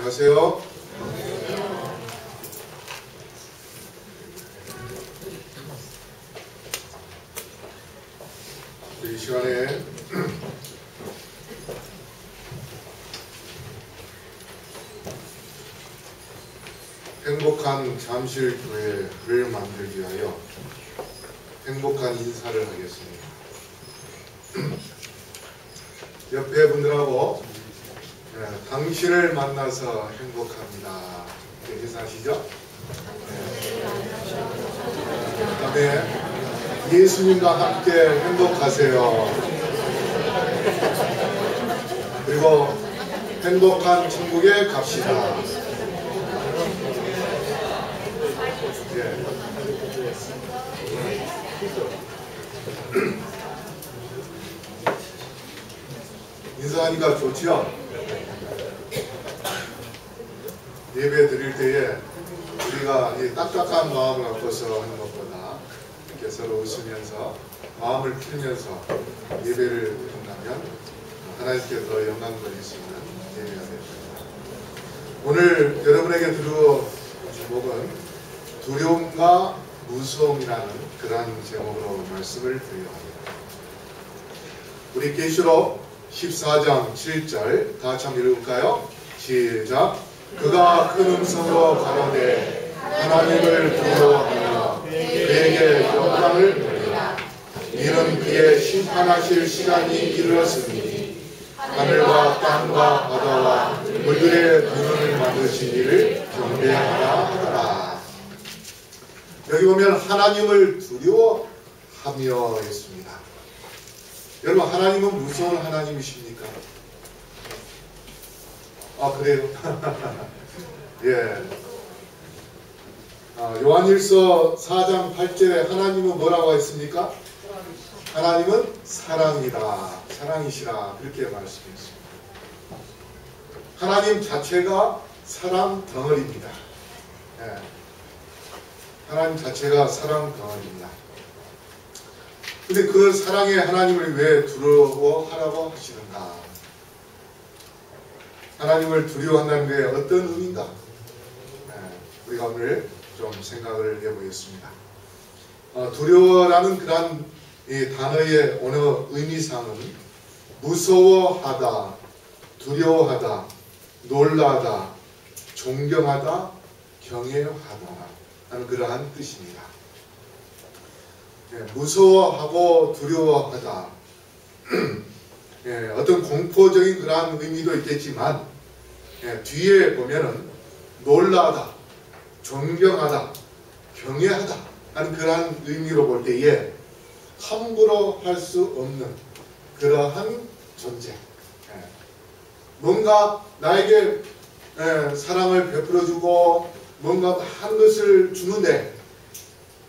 안녕하세요. 이 시간에 행복한 잠실교회를 만들기 위하여 행복한 인사를 하겠습니다. 옆에 분들하고 당신을 만나서 행복합니다. 이렇게 인사하시죠? 그 다음에 예수님과 함께 행복하세요. 그리고 행복한 천국에 갑시다. 인사하니까 좋지요? 예배 드릴 때에 우리가 이 딱딱한 마음을 갖고서 하는 것보다 이렇게 서로 웃으면서 마음을 풀면서 예배를 드린다면 하나님께 더 영광 돌릴 수 있는 예배가 됩니다. 오늘 여러분에게 드릴 제목은 두려움과 무서움이라는 그러한 제목으로 말씀을 드리려 합니다. 우리 계시록 14장 7절 다 같이 한번 읽을까요? 시작! 그가 큰 음성으로 가라되 하나님을 두려워하며 그에게 영광을 돌리라. 이는 그의 심판하실 시간이 이르렀으니 하늘과 땅과 바다와 물들의 근원을 만드신 이를 경배하라 하라. 여기 보면 하나님을 두려워하며 했습니다. 여러분, 하나님은 무서운 하나님이십니까? 아, 그래요? 예. 요한일서 4장 8절에 하나님은 뭐라고 했습니까? 하나님은 사랑이다. 사랑이시라. 그렇게 말씀했습니다. 하나님 자체가 사랑 덩어리입니다. 예. 하나님 자체가 사랑 덩어리입니다. 근데 그 사랑의 하나님을 왜 두려워하라고 하시는가? 하나님을 두려워한다는 게 어떤 의미인가? 우리가 오늘 좀 생각을 해보겠습니다. 두려워라는 그런 이 단어의 언어 의미상은 무서워하다, 두려워하다, 놀라다, 존경하다, 경외하다 하는 그러한 뜻입니다. 무서워하고 두려워하다. 어떤 공포적인 그러한 의미도 있겠지만 뒤에 보면은 놀라다, 존경하다, 경외하다 하는 그러한 의미로 볼 때에 함부로 할 수 없는 그러한 존재. 뭔가 나에게 사랑을 베풀어주고 뭔가 한 것을 주는데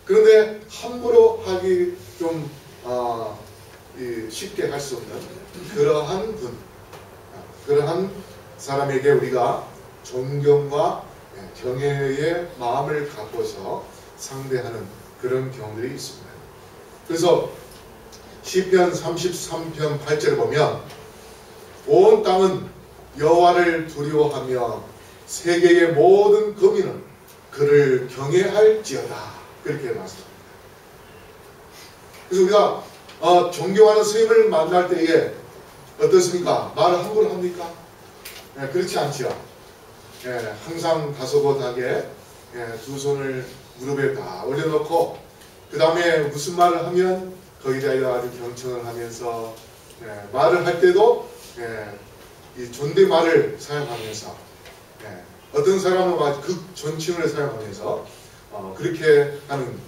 그런데 함부로 하기 좀 쉽게 할 수 없는 그러한 분, 그러한 사람에게 우리가 존경과 경외의 마음을 갖고서 상대하는 그런 경우들이 있습니다. 그래서 시편 33편 8절에 보면 온 땅은 여호와를 두려워하며 세계의 모든 거민은 그를 경외할지어다. 그렇게 말씀합니다. 그래서 우리가 존경하는 스님을 만날 때에 어떻습니까? 말을 함부로 합니까? 그렇지 않지요. 항상 다소곳하게 두 손을 무릎에 다 올려놓고 그 다음에 무슨 말을 하면 거기에 대하여 아주 경청을 하면서 말을 할 때도 이 존댓말을 사용하면서 어떤 사람은 극존칭을 사용하면서 그렇게 하는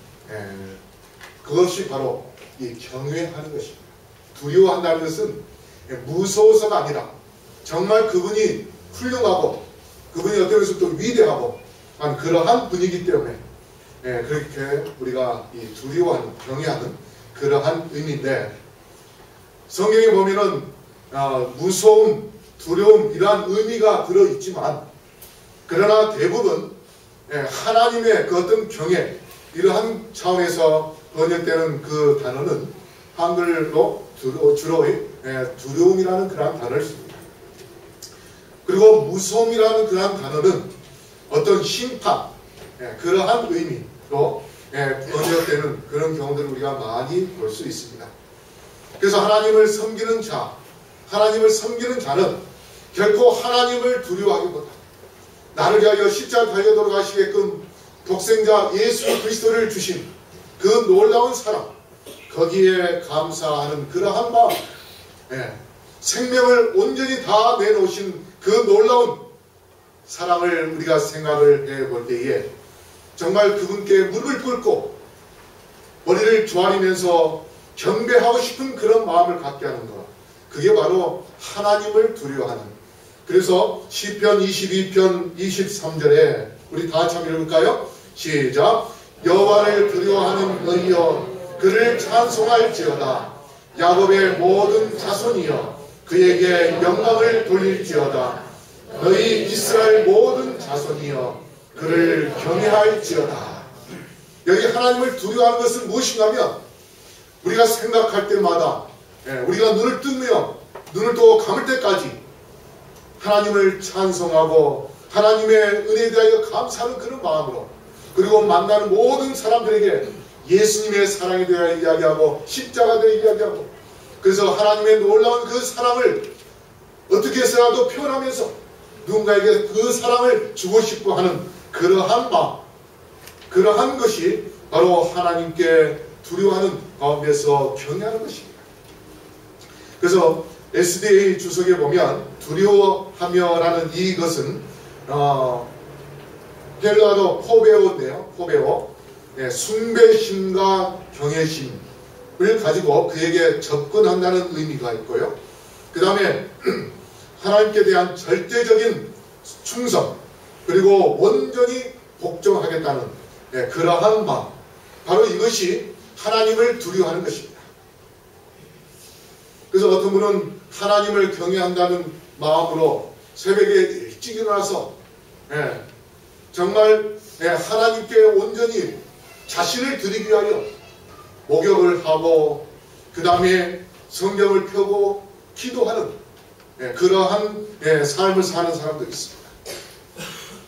그것이 바로 이 경외하는 것입니다. 두려워한다는 것은 무서워서가 아니라 정말 그분이 훌륭하고 그분이 어떤 것을 또 위대하고 한 그러한 분이기 때문에 그렇게 우리가 이 두려워하는, 경외하는 그러한 의미인데 성경에 보면은 무서움, 두려움 이러한 의미가 들어있지만 그러나 대부분 하나님의 그 어떤 경외 이러한 차원에서 번역되는 그 단어는 한글로 주로 두려움이라는 그러한 단어를 씁니다. 그리고 무서움이라는 그러한 단어는 어떤 심판, 그러한 의미로 번역되는 그런 경우들을 우리가 많이 볼 수 있습니다. 그래서 하나님을 섬기는 자는 결코 하나님을 두려워하기보다 나를 위하여 십자가 달려 돌아가시게끔 독생자 예수 그리스도를 주신 그 놀라운 사랑, 거기에 감사하는 그러한 마음, 생명을 온전히 다 내놓으신 그 놀라운 사랑을 우리가 생각을 해볼 때에 정말 그분께 무릎을 꿇고 머리를 조아리면서 경배하고 싶은 그런 마음을 갖게 하는 것, 그게 바로 하나님을 두려워하는. 그래서 시편 22편 23절에 우리 다 같이 한번 읽을까요? 시작. 여호와를 두려워하는 너희여 그를 찬송할지어다. 야곱의 모든 자손이여 그에게 영광을 돌릴지어다. 너희 이스라엘 모든 자손이여 그를 경외할지어다. 여기 하나님을 두려워하는 것은 무엇인가면 우리가 생각할 때마다 우리가 눈을 뜨며 눈을 또 감을 때까지 하나님을 찬송하고 하나님의 은혜에 대하여 감사하는 그런 마음으로, 그리고 만나는 모든 사람들에게 예수님의 사랑에 대하여 이야기하고 십자가에 대하여 이야기하고, 그래서 하나님의 놀라운 그 사랑을 어떻게 해서라도 표현하면서 누군가에게 그 사랑을 주고 싶어 하는 그러한 마음, 그러한 것이 바로 하나님께 두려워하는 가운데서 경외하는 것입니다. 그래서 SDA 주석에 보면 두려워하며라는 이것은 헬라어로 포베오인데요. 포베오, 숭배심과 경외심을 가지고 그에게 접근한다는 의미가 있고요. 그 다음에 하나님께 대한 절대적인 충성, 그리고 온전히 복종하겠다는 그러한 마음, 바로 이것이 하나님을 두려워하는 것입니다. 그래서 어떤 분은 하나님을 경외한다는 마음으로 새벽에 일찍 일어나서 정말 하나님께 온전히 자신을 드리기 위하여 목욕을 하고 그 다음에 성경을 펴고 기도하는 그러한 삶을 사는 사람도 있습니다.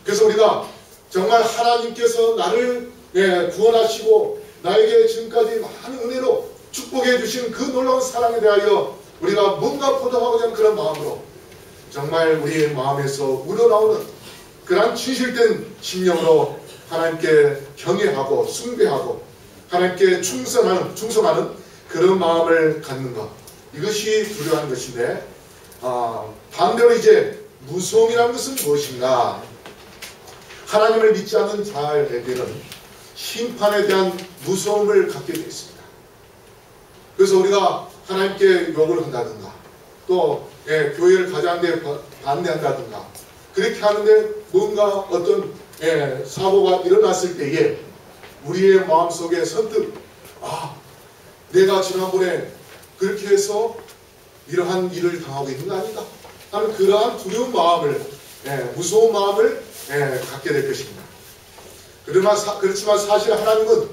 그래서 우리가 정말 하나님께서 나를 구원하시고 나에게 지금까지 많은 은혜로 축복해 주신 그 놀라운 사랑에 대하여 우리가 뭔가 보답하고자 하는 그런 마음으로 정말 우리의 마음에서 우러나오는 그런 진실된 심령으로 하나님께 경외하고 숭배하고 하나님께 충성하는 그런 마음을 갖는 것, 이것이 두려워하는 것인데, 반대로 이제 무서움이라는 것은 무엇인가? 하나님을 믿지 않는 자에게는 심판에 대한 무서움을 갖게 되어 있습니다. 그래서 우리가 하나님께 욕을 한다든가 또 교회를 가자는데 반대한다든가 그렇게 하는데 뭔가 어떤 사고가 일어났을 때에 우리의 마음속에 선뜻 내가 지난번에 그렇게 해서 이러한 일을 당하고 있는 거 아닌가 하는 그러한 두려운 마음을, 무서운 마음을 갖게 될 것입니다. 그렇지만 사실 하나님은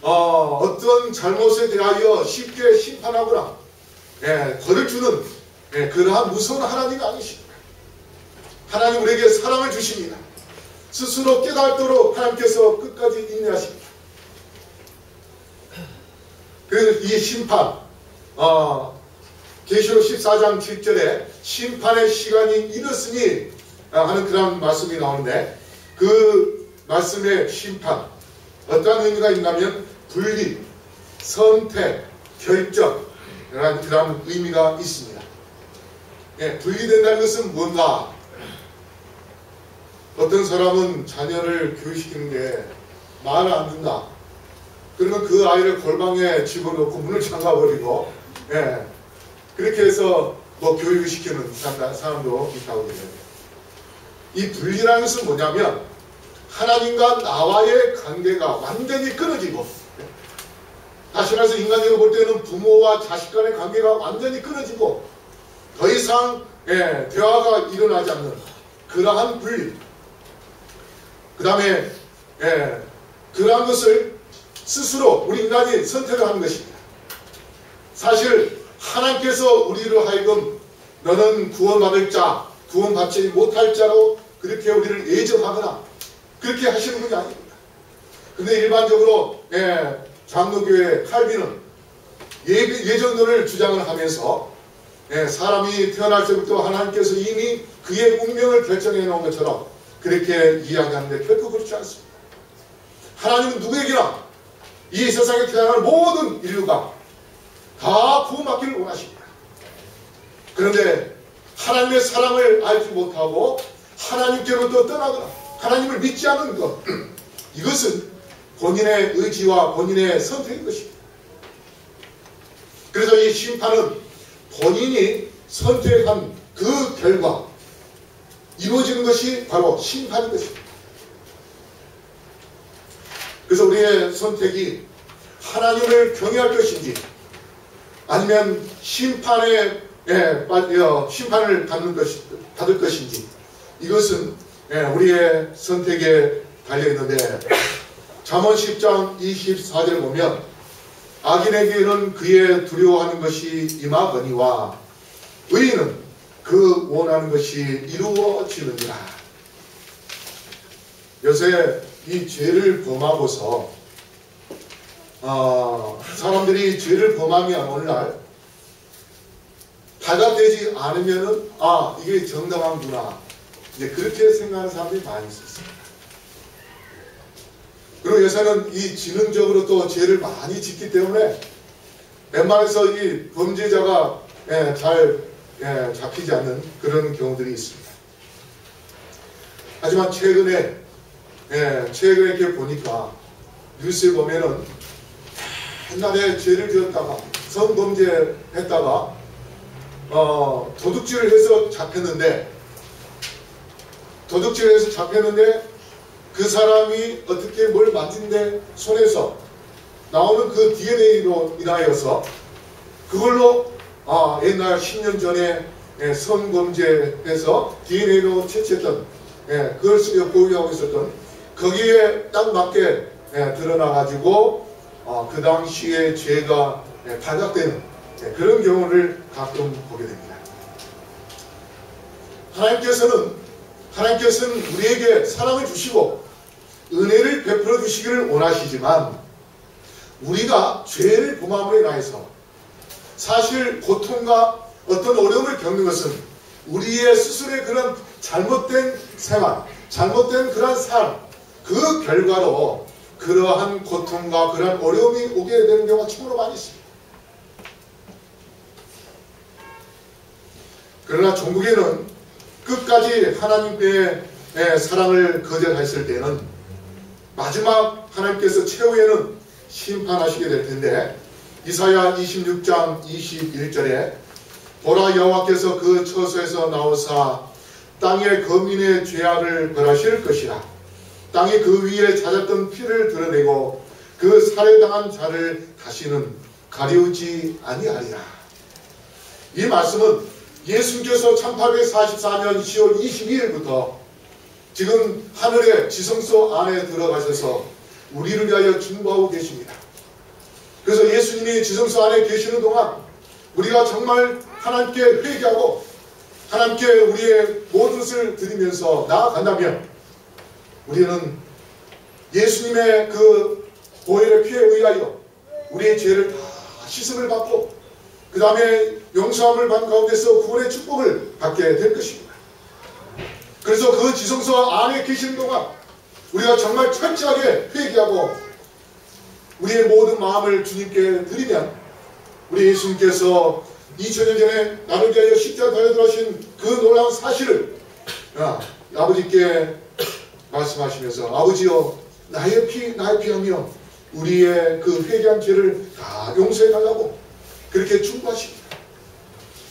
어떤 잘못에 대하여 쉽게 심판하거나 벌을 주는 그러한 무서운 하나님이 아니십니다. 하나님 우리에게 사랑을 주십니다. 스스로 깨닫도록 하나님께서 끝까지 인내하십니다. 그래서 이 심판, 계시록 14장 7절에 심판의 시간이 이르으니 하는 그런 말씀이 나오는데, 그 말씀의 심판, 어떠한 의미가 있냐면 분리, 선택, 결정이라는 그런 의미가 있습니다. 분리된다는 것은 뭔가? 어떤 사람은 자녀를 교육시키는 게 말을 안 듣는다. 그러면 그 아이를 골방에 집어넣고 문을 잠가버리고 그렇게 해서 교육을 시키는 사람도 있다고 그래요. 이 분리라는 것은 뭐냐면 하나님과 나와의 관계가 완전히 끊어지고, 다시 말해서 인간적으로 볼 때는 부모와 자식 간의 관계가 완전히 끊어지고 더 이상 대화가 일어나지 않는 그러한 분리. 그 다음에 그러한 것을 스스로 우리 인간이 선택을 하는 것입니다. 사실 하나님께서 우리를 하여금 너는 구원받을 자, 구원받지 못할 자로 그렇게 우리를 예정하거나 그렇게 하시는 분이 아닙니다. 근데 일반적으로 장로교회 칼빈은 예정론을 주장을 하면서 사람이 태어날 때부터 하나님께서 이미 그의 운명을 결정해 놓은 것처럼 그렇게 이야기하는데 결코 그렇지 않습니다. 하나님은 누구에게나 이 세상에 태어날 모든 인류가 다 구원받기를 원하십니다. 그런데 하나님의 사랑을 알지 못하고 하나님께로부터 떠나거나 하나님을 믿지 않는 것, 이것은 본인의 의지와 본인의 선택인 것입니다. 그래서 이 심판은 본인이 선택한 그 결과 이루어지는 것이 바로 심판인 것입니다. 그래서 우리의 선택이 하나님을 경외할 것인지 아니면 심판을 받을 것인지 이것은 우리의 선택에 달려있는데 잠언 10장 24절 보면 악인에게는 그의 두려워하는 것이 임하거니와 의인은 그 원하는 것이 이루어지느니라. 요새 이 죄를 범하고서 사람들이 죄를 범하면 오늘날 발각되지 않으면은 이게 정당한구나 이제 그렇게 생각하는 사람들이 많이 있습니다. 그리고 요새는 이 지능적으로 또 죄를 많이 짓기 때문에 웬만해서 이 범죄자가 잘 잡히지 않는 그런 경우들이 있습니다. 하지만 최근에 이렇게 보니까 뉴스에 보면은 옛날에 죄를 지었다가 성범죄 했다가 도둑질을 해서 잡혔는데 그 사람이 어떻게 뭘 만진데 손에서 나오는 그 DNA로 인하여서 그걸로 옛날 10년 전에 성범죄해서 DNA로 채취했던 그걸 보유하고 있었던 거기에 딱 맞게 드러나가지고 그 당시에 죄가 발각되는 그런 경우를 가끔 보게 됩니다. 하나님께서는 우리에게 사랑을 주시고 은혜를 베풀어 주시기를 원하시지만 우리가 죄를 범함으로 인하여서 사실 고통과 어떤 어려움을 겪는 것은 우리의 스스로의 그런 잘못된 생활, 잘못된 그런 삶, 그 결과로 그러한 고통과 그러한 어려움이 오게 되는 경우가 참으로 많이 있습니다. 그러나 종국에는 끝까지 하나님의 사랑을 거절했을 때는 마지막 하나님께서 최후에는 심판하시게 될 텐데 이사야 26장 21절에 보라 여호와께서 그 처소에서 나오사 땅의 거민의 죄악을 벌하실 것이라. 땅이 그 위에 잦았던 피를 드러내고 그 살해당한 자를 다시는 가리우지 아니하리라. 이 말씀은 예수님께서 1844년 10월 22일부터 지금 하늘의 지성소 안에 들어가셔서 우리를 위하여 중보하고 계십니다. 그래서 예수님이 지성소 안에 계시는 동안 우리가 정말 하나님께 회개하고 하나님께 우리의 모든 것을 드리면서 나아간다면 우리는 예수님의 그 보혈의 피에 의하여 우리의 죄를 다 씻음을 받고 그 다음에 용서함을 받는 가운데서 구원의 축복을 받게 될 것입니다. 그래서 그 지성소 안에 계시는 동안 우리가 정말 철저하게 회개하고 우리의 모든 마음을 주님께 드리면 우리 예수님께서 2000년 전에 나를 위하여 십자가 달려들어가신 그 놀라운 사실을 아버지께 말씀하시면서 아버지여 나의 피하며 우리의 그 회개한 죄를 다 용서해 달라고 그렇게 충고하십니다.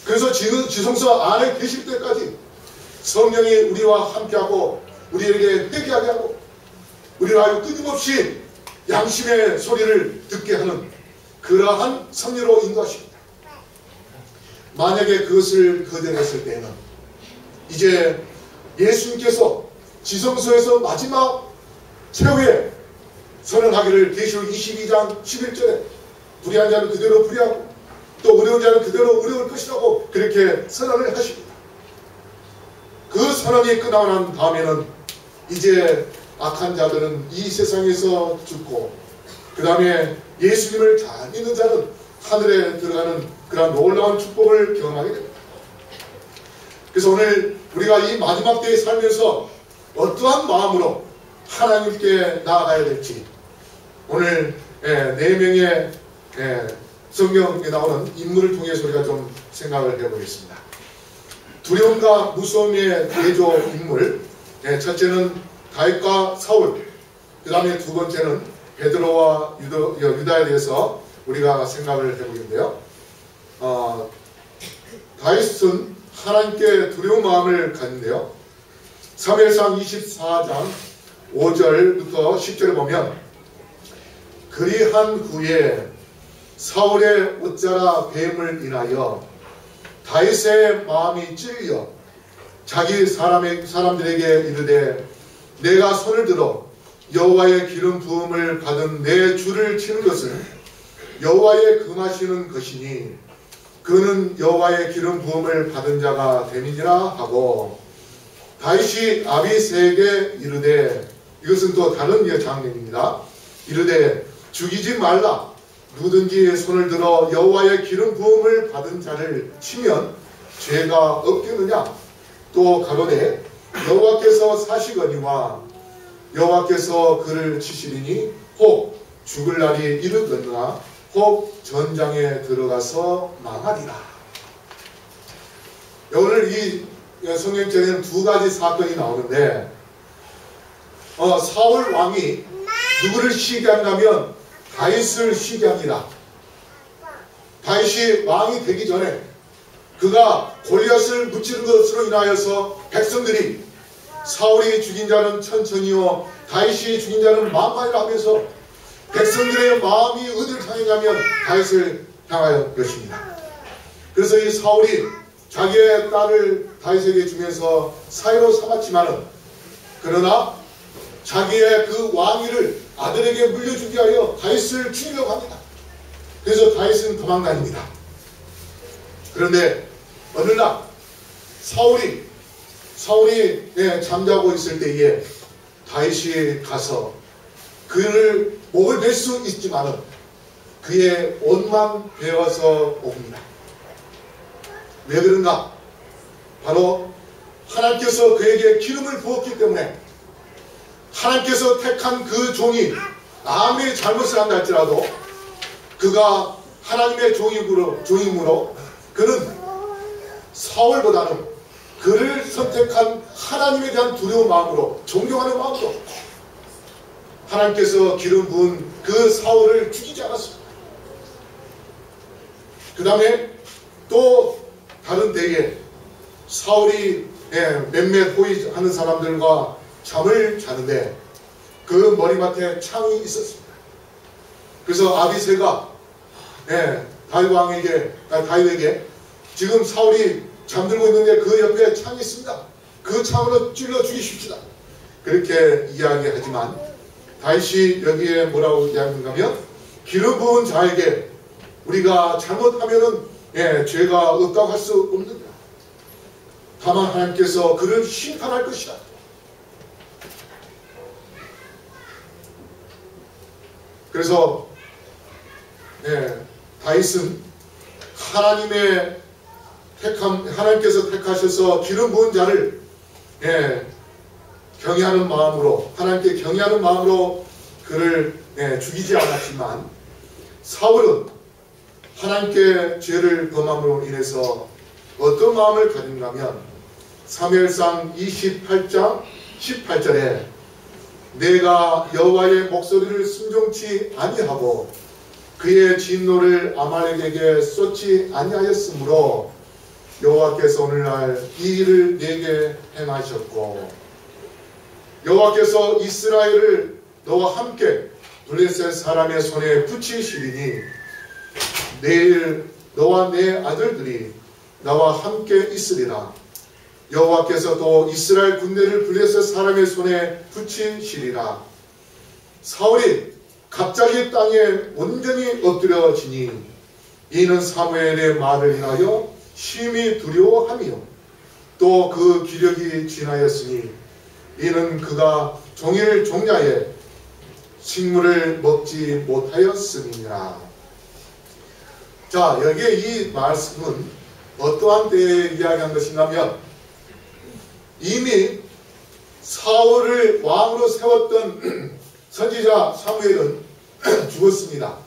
그래서 지금 지성소 안에 계실 때까지 성령이 우리와 함께하고 우리에게 회개하게 하고 우리를 아주 끊임없이 양심의 소리를 듣게 하는 그러한 섭리로 인도하십니다. 만약에 그것을 거절했을 때는 이제 예수님께서 지성소에서 마지막 최후에 선언하기를 계시록 22장 11절에 불의한 자는 그대로 불의하고 또 어려운 자는 그대로 어려울 것이라고 그렇게 선언을 하십니다. 그 선언이 끝나고 난 다음에는 이제 악한 자들은 이 세상에서 죽고 그 다음에 예수님을 잘 믿는 자는 하늘에 들어가는 그런 놀라운 축복을 경험하게 됩니다. 그래서 오늘 우리가 이 마지막 때에 살면서 어떠한 마음으로 하나님께 나아가야 될지 오늘 4명의 성경에 나오는 인물을 통해서 우리가 좀 생각을 해보겠습니다. 두려움과 무서움의 대조 인물, 첫째는 다윗과 사울, 그 다음에 두 번째는 베드로와 유다에 대해서 우리가 생각을 해보겠는데요. 다윗은 하나님께 두려운 마음을 갖는데요. 사무엘상 24장 5절부터 10절을 보면 그리한 후에 사울의 옷자라 뱀을 인하여 다윗의 마음이 찔려 자기 사람들에게 이르되 내가 손을 들어 여호와의 기름 부음을 받은 내 주를 치는 것은 여호와의 금하시는 것이니 그는 여호와의 기름 부음을 받은 자가 됨이니라 하고 다윗이 아비새에게 이르되 이것은 또 다른 장면입니다. 이르되 죽이지 말라. 누구든지 손을 들어 여호와의 기름 부음을 받은 자를 치면 죄가 없겠느냐. 또 가로되 여호와께서 사시거니와 여호와께서 그를 치시리니 혹 죽을 날이 이르거나 혹 전장에 들어가서 망하리라. 오늘 이 성경책에는 두 가지 사건이 나오는데 사울 왕이 누구를 시기하냐면 다윗을 시기합니다. 다윗이 왕이 되기 전에 그가 골리앗을 무찌른 것으로 인하여서 백성들이 사울이 죽인 자는 천천히요 다윗이 죽인 자는 만만이라 하면서 백성들의 마음이 어디를 향했냐면 다윗을 향하여 것입니다. 그래서 이 사울이 자기의 딸을 다윗에게 주면서 사위로 삼았지만은 그러나 자기의 그 왕위를 아들에게 물려주기 위하여 다윗을 죽이려고 합니다. 그래서 다윗은 도망다닙니다. 그런데 어느 날 사울이 잠자고 있을 때에 다윗이 가서 그를 목을 벨 수 있지만은 그의 옷만 베어서 옵니다. 왜 그런가? 바로 하나님께서 그에게 기름을 부었기 때문에 하나님께서 택한 그 종이 아무리 잘못을 한다 할지라도 그가 하나님의 종이므로 그는 사울보다는 그를 선택한 하나님에 대한 두려운 마음으로 존경하는 마음으로 하나님께서 기름 부은 그 사울을 죽이지 않았습니다. 그 다음에 또 다른 때에 사울이 몇몇 호위하는 사람들과 잠을 자는데 그 머리맡에 창이 있었습니다. 그래서 아비새가 다윗에게 지금 사울이 잠들고 있는데 그 옆에 창이 있습니다. 그 창으로 찔러 죽이십시다. 그렇게 이야기하지만 다윗이 여기에 뭐라고 이야기하는가 하면 기름 부은 자에게 우리가 잘못하면은 죄가 없다고 할 수 없느냐. 다만 하나님께서 그를 심판할 것이다. 그래서 다윗은 하나님께서 택하셔서 기름 부은 자를 경외하는 마음으로 하나님께 경외하는 마음으로 그를 죽이지 않았지만 사울은 하나님께 죄를 범함으로 인해서 어떤 마음을 가진가 하면 사무엘상 28장 18절에 내가 여호와의 목소리를 순종치 아니하고 그의 진노를 아말렉에게 쏟지 아니하였으므로 여호와께서 오늘날 이 일을 내게 행하셨고 여호와께서 이스라엘을 너와 함께 블레셋 사람의 손에 붙이시리니 내일 너와 내 아들들이 나와 함께 있으리라. 여호와께서 또 이스라엘 군대를 블레셋 사람의 손에 붙이시리라. 사울이 갑자기 땅에 온전히 엎드려지니 이는 사무엘의 말을 인하여 심히 두려워하며 또 그 기력이 지나였으니 이는 그가 종일 종야에 식물을 먹지 못하였음이니라. 자, 여기에 이 말씀은 어떠한 때에 이야기한 것인가 하면 이미 사울을 왕으로 세웠던 선지자 사무엘은 죽었습니다.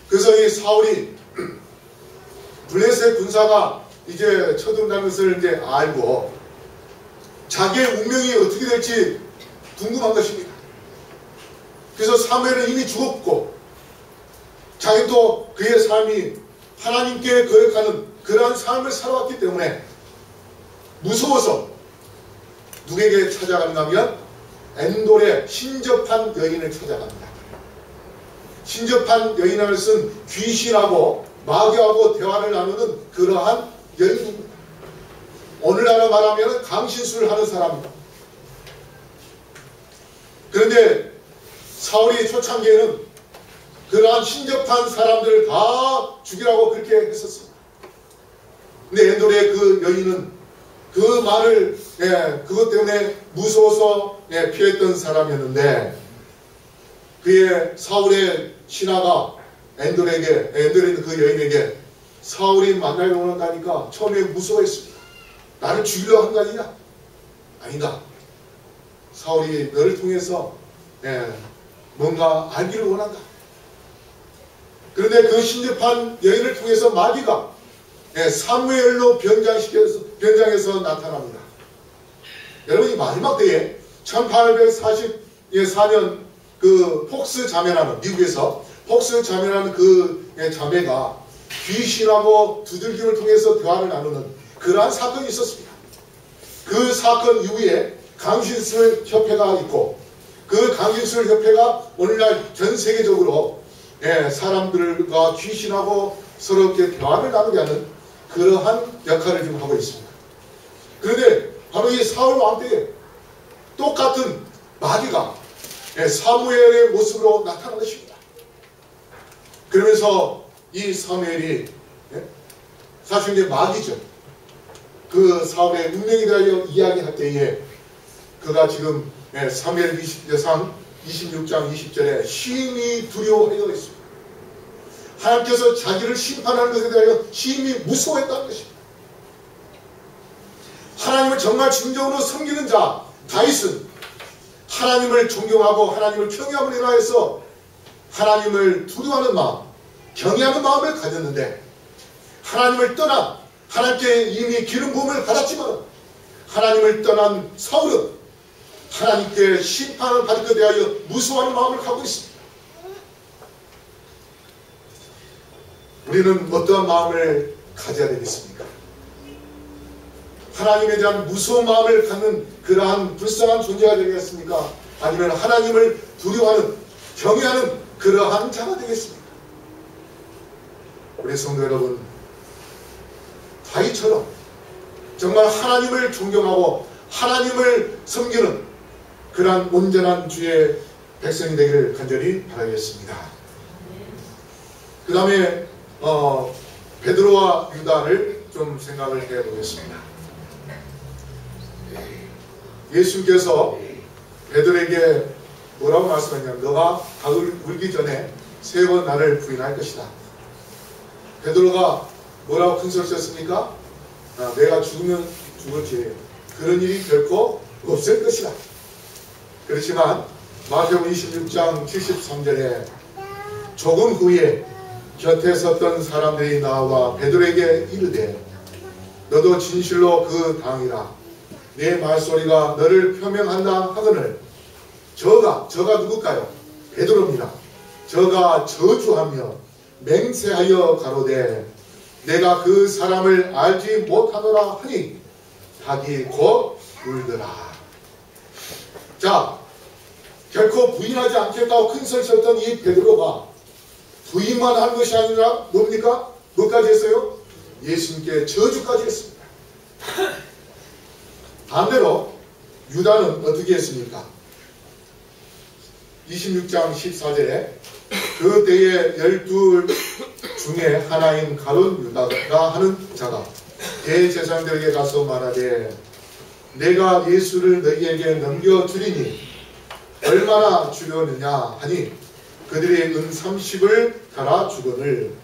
그래서 이 사울이 블레셋 군사가 이제 쳐든다는 것을 이제 알고 자기의 운명이 어떻게 될지 궁금한 것입니다. 그래서 사무엘은 이미 죽었고 자기도 그의 삶이 하나님께 거역하는 그러한 삶을 살아왔기 때문에 무서워서 누구에게 찾아가는가 하면 엔돌의 신접한 여인을 찾아갑니다. 신접한 여인이라는 것은 귀신하고 마귀하고 대화를 나누는 그러한 여인입니다. 오늘날로 말하면 강신술을 하는 사람입니다. 그런데 사울이 초창기에는 그러한 신접한 사람들을 다 죽이라고 그렇게 했었습니다. 근데 엔돌의 그 여인은 그 말을 그것 때문에 무서워서 피했던 사람이었는데 그의 사울의 신하가 엔돌에게 그 여인에게 사울이 만나려고 한다니까 처음에 무서워했습니다. 나를 죽이려고 한 거 아니냐? 아니다. 사울이 너를 통해서 뭔가 알기를 원한다. 그런데 그 신접한 여인을 통해서 마귀가 사무엘로 변장해서 나타납니다. 여러분, 이 마지막 때에 1844년 그 폭스 자매라는 미국에서 폭스 자매라는 그 자매가 귀신하고 두들김을 통해서 대화를 나누는 그러한 사건이 있었습니다. 그 사건 이후에 강신술 협회가 있고 그 강신술 협회가 오늘날 전 세계적으로 사람들과 귀신하고 서럽게 대화를 나누게 하는 그러한 역할을 지금 하고 있습니다. 그런데 바로 이 사울 왕 때에 똑같은 마귀가 사무엘의 모습으로 나타난 것입니다. 그러면서 이 사무엘이 사실 이제 마귀죠. 그 사울의 운명에 대하여 이야기할 때에 그가 지금 사무엘 20장 20절에 심히 두려워하여 있습니다. 하나님께서 자기를 심판하는 것에 대하여 심히 무서워했다는 것입니다. 하나님을 정말 진정으로 섬기는 자 다윗은 하나님을 존경하고 하나님을 경외함으로 인하여서 하나님을 두려워하는 마음, 경외하는 마음을 가졌는데 하나님을 떠난 하나님께 이미 기름 부음을 받았지만 하나님을 떠난 사울은 하나님께 심판을 받을 것에 대하여 무서워하는 마음을 갖고 있습니다. 우리는 어떠한 마음을 가져야 되겠습니까? 하나님에 대한 무서운 마음을 갖는 그러한 불쌍한 존재가 되겠습니까? 아니면 하나님을 두려워하는, 경외하는 그러한 자가 되겠습니까? 우리 성도 여러분, 다윗처럼 정말 하나님을 존경하고 하나님을 섬기는 그러한 온전한 주의 백성이 되기를 간절히 바라겠습니다. 그 다음에 베드로와 유다를 좀 생각을 해보겠습니다. 예수님께서 베드로에게 뭐라고 말씀하냐면 너가 닭을 물기 전에 3번 나를 부인할 것이다. 베드로가 뭐라고 큰 소리 쳤습니까? 내가 죽으면 죽을지 그런 일이 결코 없을 것이다. 그렇지만 마태복음 26장 73절에 조금 후에 곁에 섰던 사람들이 나와 베드로에게 이르되 너도 진실로 그 당이라 내 말소리가 너를 표명한다 하거늘 저가 누굴까요? 베드로입니다. 저가 저주하며 맹세하여 가로되 내가 그 사람을 알지 못하노라 하니 닭이 곧 울더라. 자, 결코 부인하지 않겠다고 큰 소리 쳤던 이 베드로가 부인만 한 것이 아니라 뭡니까? 뭐까지 했어요? 예수님께 저주까지 했습니다. 반대로 유다는 어떻게 했습니까? 26장 14절에 그 때에 12 중에 하나인 가룟 유다가 하는 자가 대제사장들에게 가서 말하되 내가 예수를 너희에게 넘겨주리니 얼마나 주려느냐 하니 그들이 은 30을 달아 주거늘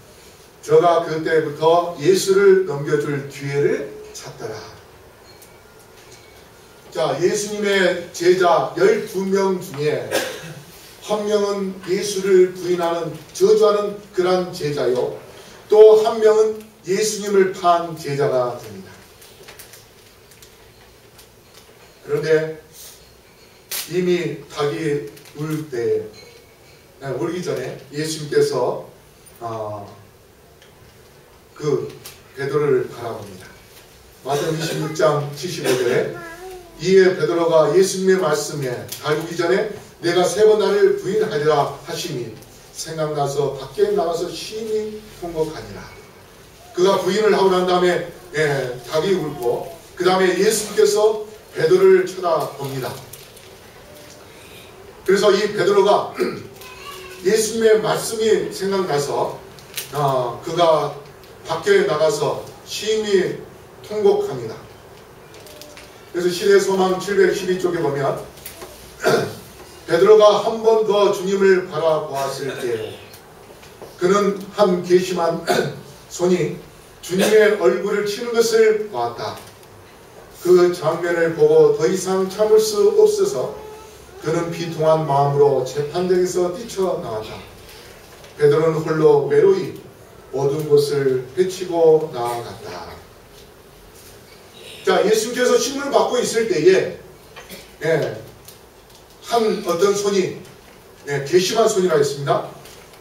저가 그때부터 예수를 넘겨줄 기회를 찾더라. 자, 예수님의 제자 12명 중에 한 명은 예수를 부인하는 저주하는 그런 제자요, 또 한 명은 예수님을 판 제자가 됩니다. 그런데 이미 닭이 울 때, 울기 전에 예수님께서 그 베드로를 바라봅니다. 마태복음 26장 75절에 이에 베드로가 예수님의 말씀에 닭 울기 전에 내가 3번 나를 부인하리라 하시니 생각나서 밖에 나가서 심히 통곡하니라. 그가 부인을 하고 난 다음에 닭이 울고 그 다음에 예수님께서 베드로를 쳐다봅니다. 그래서 이 베드로가 예수님의 말씀이 생각나서 그가 밖에 나가서 심히 통곡합니다. 그래서 시대소망 712쪽에 보면 베드로가 한 번 더 주님을 바라보았을 때 그는 한 괘씸한 손이 주님의 얼굴을 치는 것을 보았다. 그 장면을 보고 더 이상 참을 수 없어서 그는 비통한 마음으로 재판장에서 뛰쳐나왔다. 베드로는 홀로 외로이 어두운 곳을 헤치고 나아갔다. 자, 예수님께서 신문을 받고 있을 때에 한 어떤 손이 괘씸한 손이라 했습니다.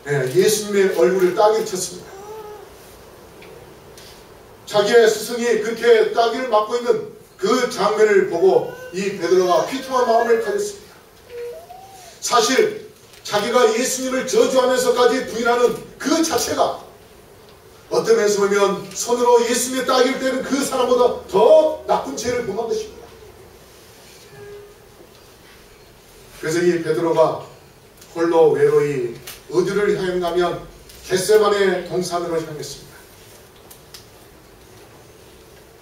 예수님의 얼굴을 따귀를 쳤습니다. 자기의 스승이 그렇게 따귀를 맞고 있는 그 장면을 보고 이 베드로가 비통한 마음을 가졌습니다. 사실 자기가 예수님을 저주하면서까지 부인하는 그 자체가 어떤 면에서 보면 손으로 예수님의 따귀를 때는 그 사람보다 더 나쁜 죄를 범한 것입니다. 그래서 이 베드로가 홀로 외로이 어디를 향하면 겟세마네 동산으로 향했습니다.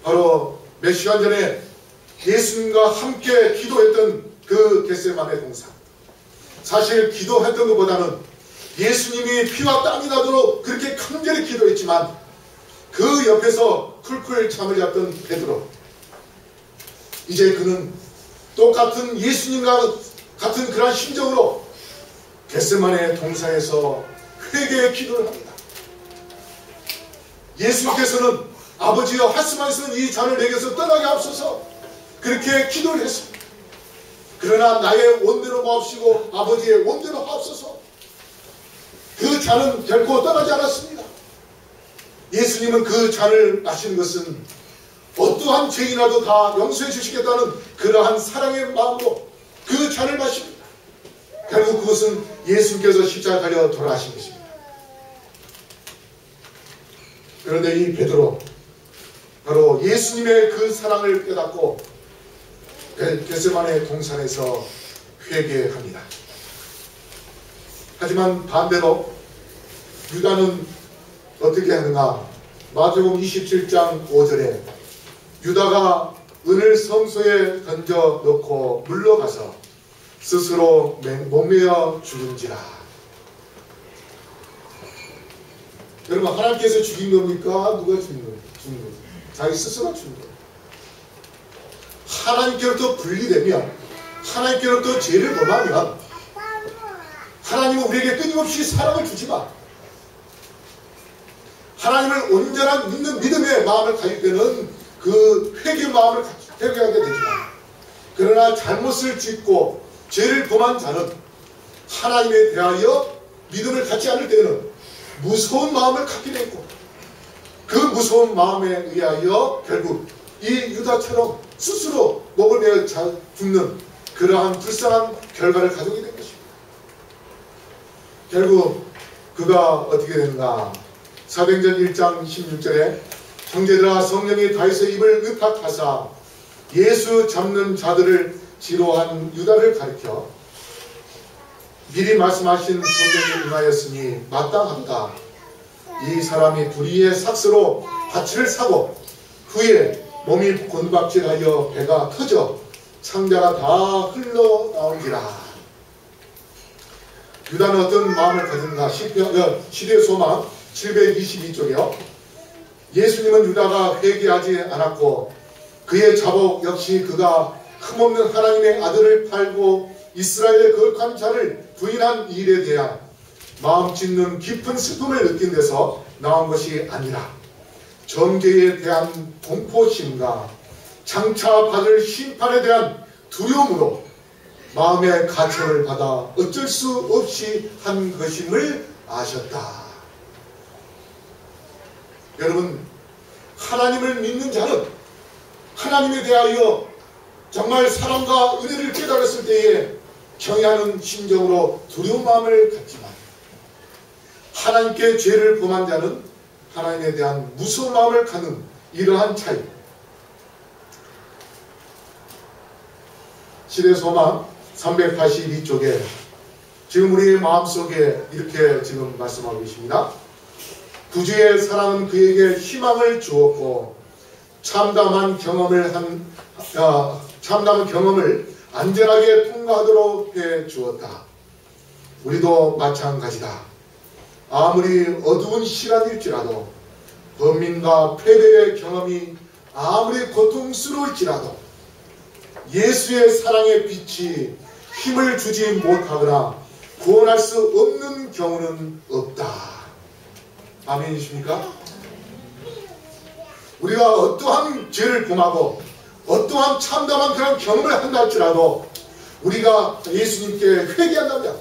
바로 몇 시간 전에 예수님과 함께 기도했던 그 겟세마네 동산. 사실 기도했던 것보다는 예수님이 피와 땀이 나도록 그렇게 간절히 기도했지만 그 옆에서 쿨쿨 잠을 잤던 베드로, 이제 그는 똑같은 예수님과 같은 그런 심정으로 겟세마네 동산에서 회개의 기도를 합니다. 예수님께서는 아버지여 할 수만 있으면 이 잔을 내게서 떠나게 하옵소서 그렇게 기도를 했습니다. 그러나 나의 원대로 마옵시고 아버지의 원대로 하옵소서. 그 잔은 결코 떠나지 않았습니다. 예수님은 그 잔을 마시는 것은 어떠한 죄인이라도 다 용서해 주시겠다는 그러한 사랑의 마음으로 그 잔을 마십니다. 결국 그것은 예수님께서 십자가에 달려 돌아가신 것입니다. 그런데 이 베드로, 바로 예수님의 그 사랑을 깨닫고 겟세마네 동산에서 회개합니다. 하지만 반대로 유다는 어떻게 하는가? 마태복음 27장 5절에 유다가 은을 성소에 던져 넣고 물러가서 스스로 목매어 죽은지라. 여러분, 하나님께서 죽인 겁니까? 누가 죽인 겁니까? 자기 스스로가 죽인 겁니다. 하나님께로부터 분리되면, 하나님께로부터 죄를 범하면 하나님은 우리에게 끊임없이 사랑을 주지만 하나님을 온전한 믿는 믿음의 마음을 가질 때는 그 회개의 마음을 회개하게 되지만, 그러나 잘못을 짓고 죄를 범한 자는 하나님에 대하여 믿음을 갖지 않을 때는 무서운 마음을 갖게 되고, 그 무서운 마음에 의하여 결국 이 유다처럼 스스로 목을 베어 죽는 그러한 불쌍한 결과를 가져오게 된 것입니다. 결국 그가 어떻게 되는가? 사도행전 1장 16절에 형제들아 성령이 다윗의 입을 의탁하사 예수 잡는 자들을 지로한 유다를 가리켜 미리 말씀하신 성령이 임하였으니 마땅하다. 이 사람이 불의의 삭스로 밭을 사고 후에 몸이 곤박질하여 배가 터져 창자가 다 흘러나온지라. 유다는 어떤 마음을 가진가? 시대의 소망 722쪽이요. 예수님은 유다가 회개하지 않았고 그의 자복 역시 그가 흠없는 하나님의 아들을 팔고 이스라엘의 거룩한 자를 부인한 일에 대한 마음 찢는 깊은 슬픔을 느낀 데서 나온 것이 아니라 정죄에 대한 공포심과 장차 받을 심판에 대한 두려움으로 마음의 가책을 받아 어쩔 수 없이 한 것임을 아셨다. 여러분, 하나님을 믿는 자는 하나님에 대하여 정말 사랑과 은혜를 깨달았을 때에 경외하는 심정으로 두려운 마음을 갖지만 하나님께 죄를 범한 자는 하나님에 대한 무서운 마음을 갖는 이러한 차이. 시대 소망 382쪽에 지금 우리의 마음속에 이렇게 지금 말씀하고 계십니다. 구주의 사랑은 그에게 희망을 주었고 참담한 경험을 안전하게 통과하도록 해 주었다. 우리도 마찬가지다. 아무리 어두운 시간일지라도 범민과 패배의 경험이 아무리 고통스러울지라도 예수의 사랑의 빛이 힘을 주지 못하거나 구원할 수 없는 경우는 없다. 아멘이십니까? 우리가 어떠한 죄를 범하고 어떠한 참담한 그런 경험을 한다 할지라도 우리가 예수님께 회개한다면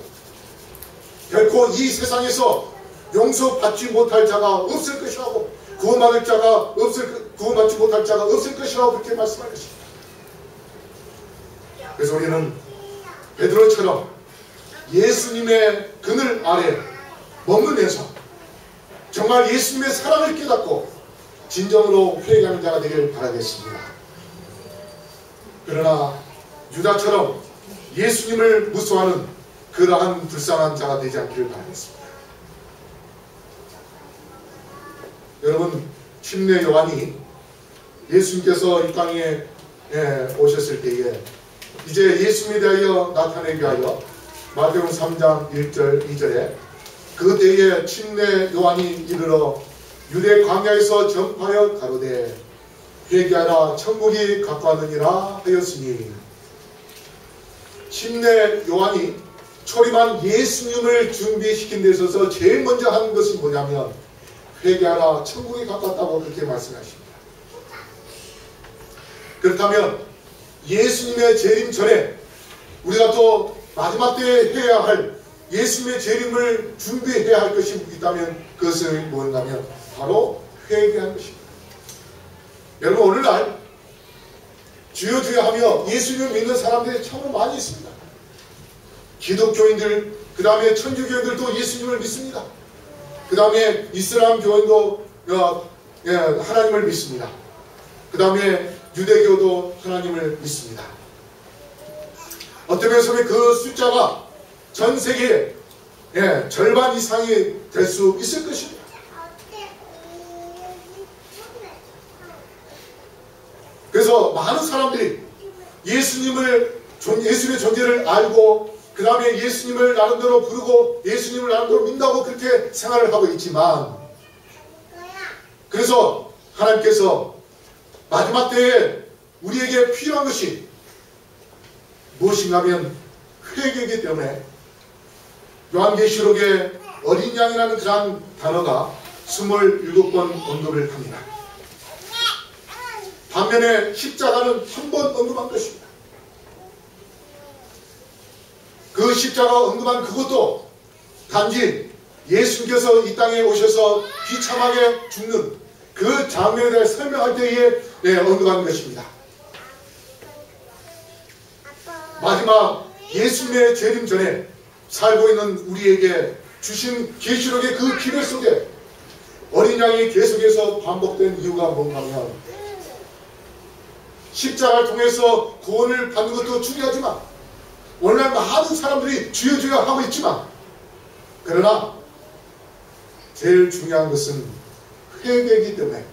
결코 이 세상에서 용서받지 못할 자가 없을 것이라고 구원받지 못할 자가 없을 것이라고 그렇게 말씀할 것입니다. 그래서 우리는 베드로처럼 예수님의 그늘 아래 머무면서 정말 예수님의 사랑을 깨닫고 진정으로 회개하는 자가 되기를 바라겠습니다. 그러나 유다처럼 예수님을 무서워하는 그러한 불쌍한 자가 되지 않기를 바라겠습니다. 여러분, 침례 요한이 예수님께서 이 땅에 오셨을 때에 이제 예수님에 대하여 나타내기 위하여 마태복음 3장 1절 2절에 그때에 침례 요한이 이르러 유대 광야에서 전파하여 가로되 회개하라 천국이 가까웠느니라 하였으니, 침례 요한이 초림한 예수님을 준비시킨 데 있어서 제일 먼저 하는 것이 뭐냐면 회개하라 천국이 가깝다고 그렇게 말씀하십니다. 그렇다면 예수님의 재림 전에 우리가 또 마지막 때에 해야 할 예수님의 재림을 준비해야 할 것이 있다면 그것은 뭔가면 바로 회개하는 것입니다. 여러분, 오늘날 주여 주여 하며 예수님을 믿는 사람들이 참으로 많이 있습니다. 기독교인들, 그 다음에 천주교인들도 예수님을 믿습니다. 그 다음에 이슬람 교인도 하나님을 믿습니다. 그 다음에 유대교도 하나님을 믿습니다. 어떤 면에서 그 숫자가 전 세계에 절반 이상이 될 수 있을 것입니다. 그래서 많은 사람들이 예수님의 존재를 알고 그 다음에 예수님을 나름대로 부르고 예수님을 나름대로 믿는다고 그렇게 생활을 하고 있지만, 그래서 하나님께서 마지막 때에 우리에게 필요한 것이 무엇인가 하면 회개이기 때문에 요한계시록에 어린 양이라는 그런 단어가 27번 언급을 합니다. 반면에 십자가는 한 번 언급한 것입니다. 그 십자가 언급한 그것도 단지 예수님께서 이 땅에 오셔서 비참하게 죽는 그 장면에 대해 설명할 때에 언급한 것입니다. 마지막 예수님의 재림 전에 살고 있는 우리에게 주신 계시록의 그 기회 속에 어린 양이 계속해서 반복된 이유가 뭔가 하면 십자가를 통해서 구원을 받는 것도 중요하지만 오늘날 많은 사람들이 주여 주여 하고 있지만, 그러나 제일 중요한 것은 회개이기 때문에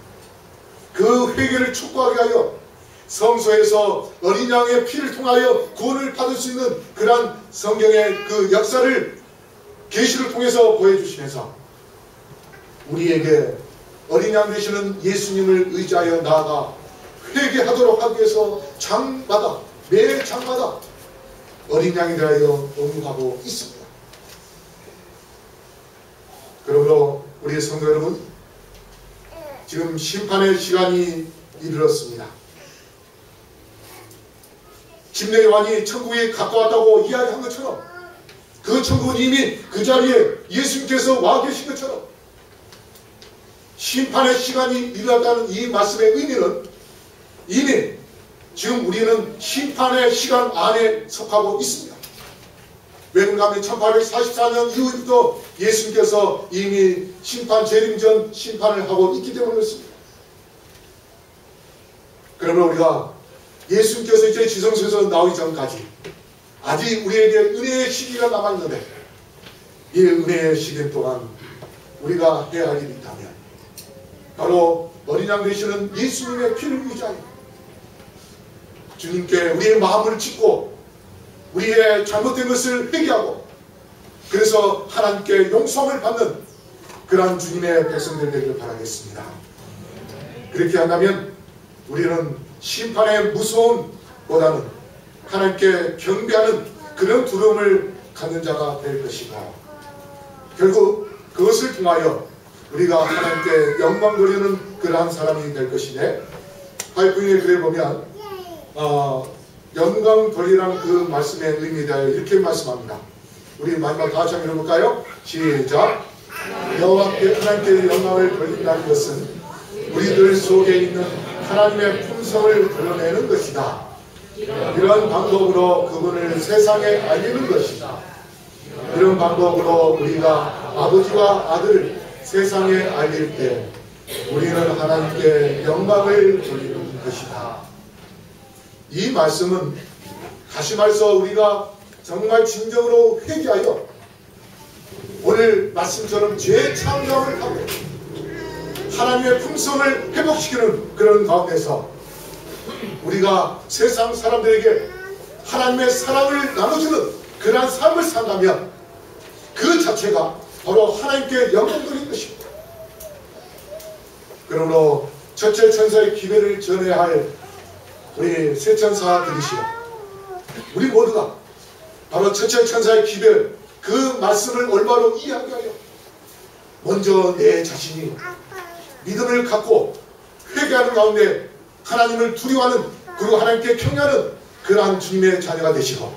그 회개를 촉구하게 하여 성소에서 어린 양의 피를 통하여 구원을 받을 수 있는 그러한 성경의 그 역사를 계시를 통해서 보여주시면서 우리에게 어린 양 되시는 예수님을 의지하여 나아가 회개하도록 하기 위해서 장마다 매 장마다 어린 양에 대하여 언급하고 있습니다. 그러므로 우리 성도 여러분, 지금 심판의 시간이 이르렀습니다. 침례 요한이 천국에 가까웠다고 이야기한 것처럼 그 천국은 이미 그 자리에 예수님께서 와 계신 것처럼 심판의 시간이 이르렀다는 이 말씀의 의미는 이미 지금 우리는 심판의 시간 안에 속하고 있습니다. 왜 그런가 하면 1844년 이후부터 예수님께서 이미 심판 재림 전 심판을 하고 있기 때문에 그렇습니다. 그러면 우리가 예수님께서 이제 지성소에서 나오기 전까지 아직 우리에게 은혜의 시기가 남아있는데 이 은혜의 시기 동안 우리가 해야 할 일이 있다면 바로 어린 양 되시는 예수님의 피를 의지하여 주님께 우리의 마음을 짚고 우리의 잘못된 것을 회개하고 그래서 하나님께 용서함을 받는 그러한 주님의 백성들 되기를 바라겠습니다. 그렇게 한다면 우리는 심판의 무서움보다는 하나님께 경배하는 그런 두려움을 갖는 자가 될 것이고 결국 그것을 통하여 우리가 하나님께 영광 돌리는 그러한 사람이 될 것이네. 하이프인의 글에 보면 영광 돌리라는 그 말씀의 의미에 대하여 이렇게 말씀합니다. 우리 마지막 다 같이 한번 읽어볼까요? 시작. 여호와께 하나님께 영광을 돌린다는 것은 우리들 속에 있는 하나님의 품성을 드러내는 것이다. 이런 방법으로 그분을 세상에 알리는 것이다. 이런 방법으로 우리가 아버지와 아들을 세상에 알릴 때 우리는 하나님께 영광을 돌리는 것이다. 이 말씀은 다시 말해서 우리가 정말 진정으로 회개하여 오늘 말씀처럼 재창조함을 하고 하나님의 품성을 회복시키는 그런 가운데서 우리가 세상 사람들에게 하나님의 사랑을 나눠주는 그러한 삶을 산다면 그 자체가 바로 하나님께 영광 돌리는 것입니다. 그러므로 첫째 천사의 기회를 전해야 할 우리 세 천사들이시여 우리 모두가 바로 첫째 천사의 기회 그 말씀을 올바로 이해하여 먼저 내 자신이 믿음을 갖고 회개하는 가운데 하나님을 두려워하는 그리고 하나님께 경외하는 그러한 주님의 자녀가 되시고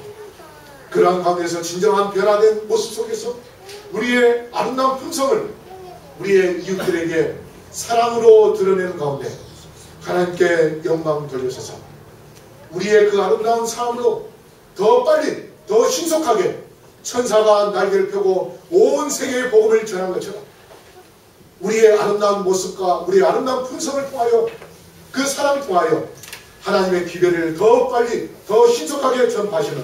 그러한 가운데서 진정한 변화된 모습 속에서 우리의 아름다운 품성을 우리의 이웃들에게 사랑으로 드러내는 가운데 하나님께 영광 돌려주셔서 우리의 그 아름다운 삶으로 더 빨리 더 신속하게 천사가 날개를 펴고 온 세계의 복음을 전한 것처럼 우리의 아름다운 모습과 우리의 아름다운 품성을 통하여 그 사랑을 통하여 하나님의 기별을 더 빨리 더 신속하게 전파하시는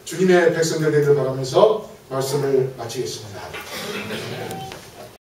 주님의 백성들 되기를 바라면서 말씀을 마치겠습니다.